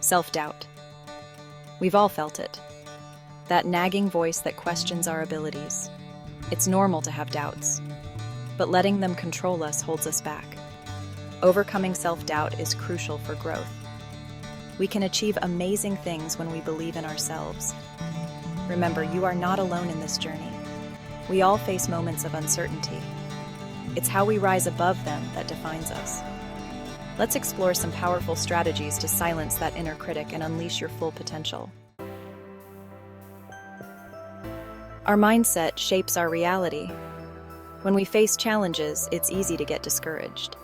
Self-doubt. We've all felt it. That nagging voice that questions our abilities. It's normal to have doubts, but letting them control us holds us back. Overcoming self-doubt is crucial for growth. We can achieve amazing things when we believe in ourselves. Remember, you are not alone in this journey. We all face moments of uncertainty. It's how we rise above them that defines us. Let's explore some powerful strategies to silence that inner critic and unleash your full potential. Our mindset shapes our reality. When we face challenges, it's easy to get discouraged.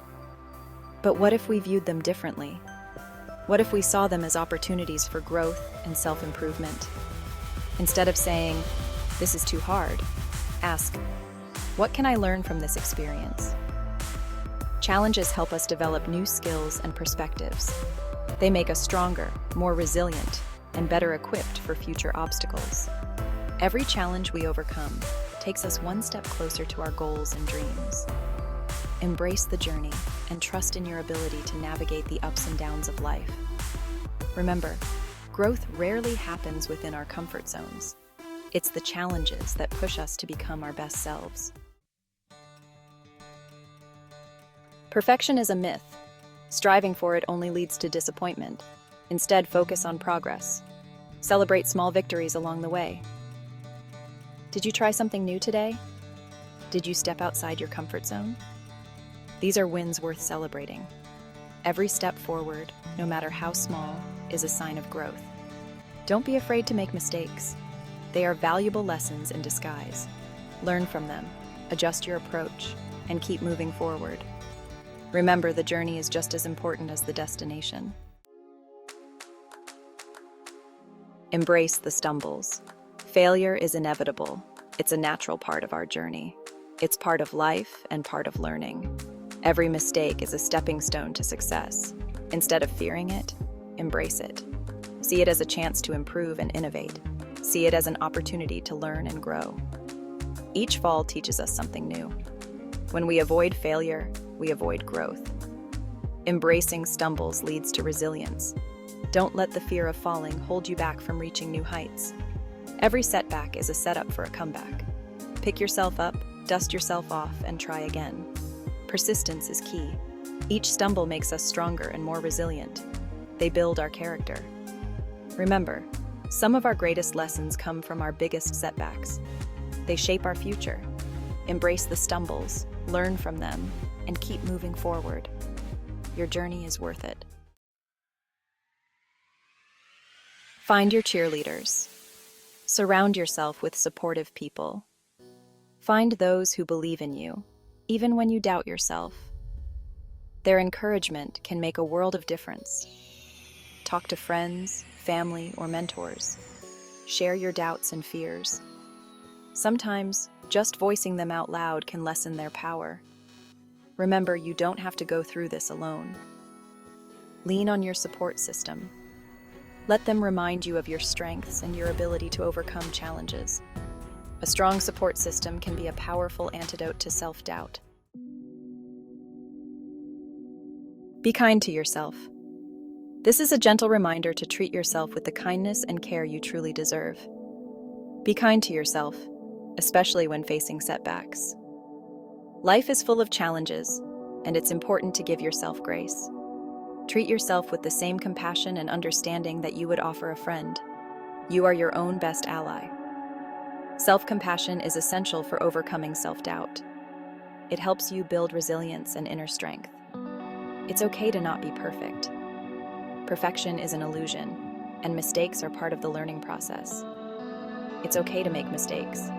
But what if we viewed them differently? What if we saw them as opportunities for growth and self-improvement? Instead of saying, "This is too hard," ask, "What can I learn from this experience?" Challenges help us develop new skills and perspectives. They make us stronger, more resilient, and better equipped for future obstacles. Every challenge we overcome takes us one step closer to our goals and dreams. Embrace the journey and trust in your ability to navigate the ups and downs of life. Remember, growth rarely happens within our comfort zones. It's the challenges that push us to become our best selves. Perfection is a myth. Striving for it only leads to disappointment. Instead, focus on progress. Celebrate small victories along the way. Did you try something new today? Did you step outside your comfort zone? These are wins worth celebrating. Every step forward, no matter how small, is a sign of growth. Don't be afraid to make mistakes. They are valuable lessons in disguise. Learn from them, adjust your approach, and keep moving forward. Remember, the journey is just as important as the destination. Embrace the stumbles. Failure is inevitable. It's a natural part of our journey. It's part of life and part of learning. Every mistake is a stepping stone to success. Instead of fearing it, embrace it. See it as a chance to improve and innovate. See it as an opportunity to learn and grow. Each fall teaches us something new. When we avoid failure, we avoid growth. Embracing stumbles leads to resilience. Don't let the fear of falling hold you back from reaching new heights. Every setback is a setup for a comeback. Pick yourself up, dust yourself off, and try again. Persistence is key. Each stumble makes us stronger and more resilient. They build our character. Remember, some of our greatest lessons come from our biggest setbacks. They shape our future. Embrace the stumbles, learn from them, and keep moving forward. Your journey is worth it. Find your cheerleaders. Surround yourself with supportive people. Find those who believe in you, even when you doubt yourself. Their encouragement can make a world of difference. Talk to friends, family, or mentors. Share your doubts and fears. Sometimes, just voicing them out loud can lessen their power. Remember, you don't have to go through this alone. Lean on your support system. Let them remind you of your strengths and your ability to overcome challenges. A strong support system can be a powerful antidote to self-doubt. Be kind to yourself. This is a gentle reminder to treat yourself with the kindness and care you truly deserve. Be kind to yourself, especially when facing setbacks. Life is full of challenges, and it's important to give yourself grace. Treat yourself with the same compassion and understanding that you would offer a friend. You are your own best ally. Self-compassion is essential for overcoming self-doubt. It helps you build resilience and inner strength. It's okay to not be perfect. Perfection is an illusion, and mistakes are part of the learning process. It's okay to make mistakes.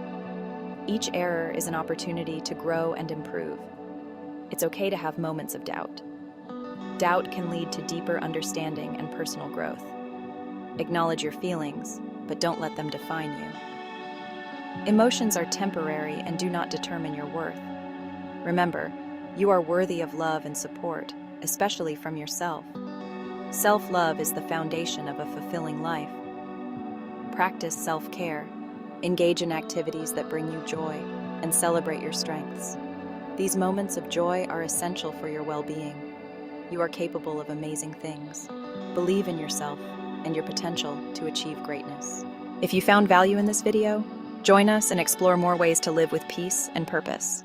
Each error is an opportunity to grow and improve. It's okay to have moments of doubt. Doubt can lead to deeper understanding and personal growth. Acknowledge your feelings, but don't let them define you. Emotions are temporary and do not determine your worth. Remember, you are worthy of love and support, especially from yourself. Self-love is the foundation of a fulfilling life. Practice self-care, engage in activities that bring you joy, and celebrate your strengths. These moments of joy are essential for your well-being. You are capable of amazing things. believe in yourself and your potential to achieve greatness. If you found value in this video, join us and explore more ways to live with peace and purpose.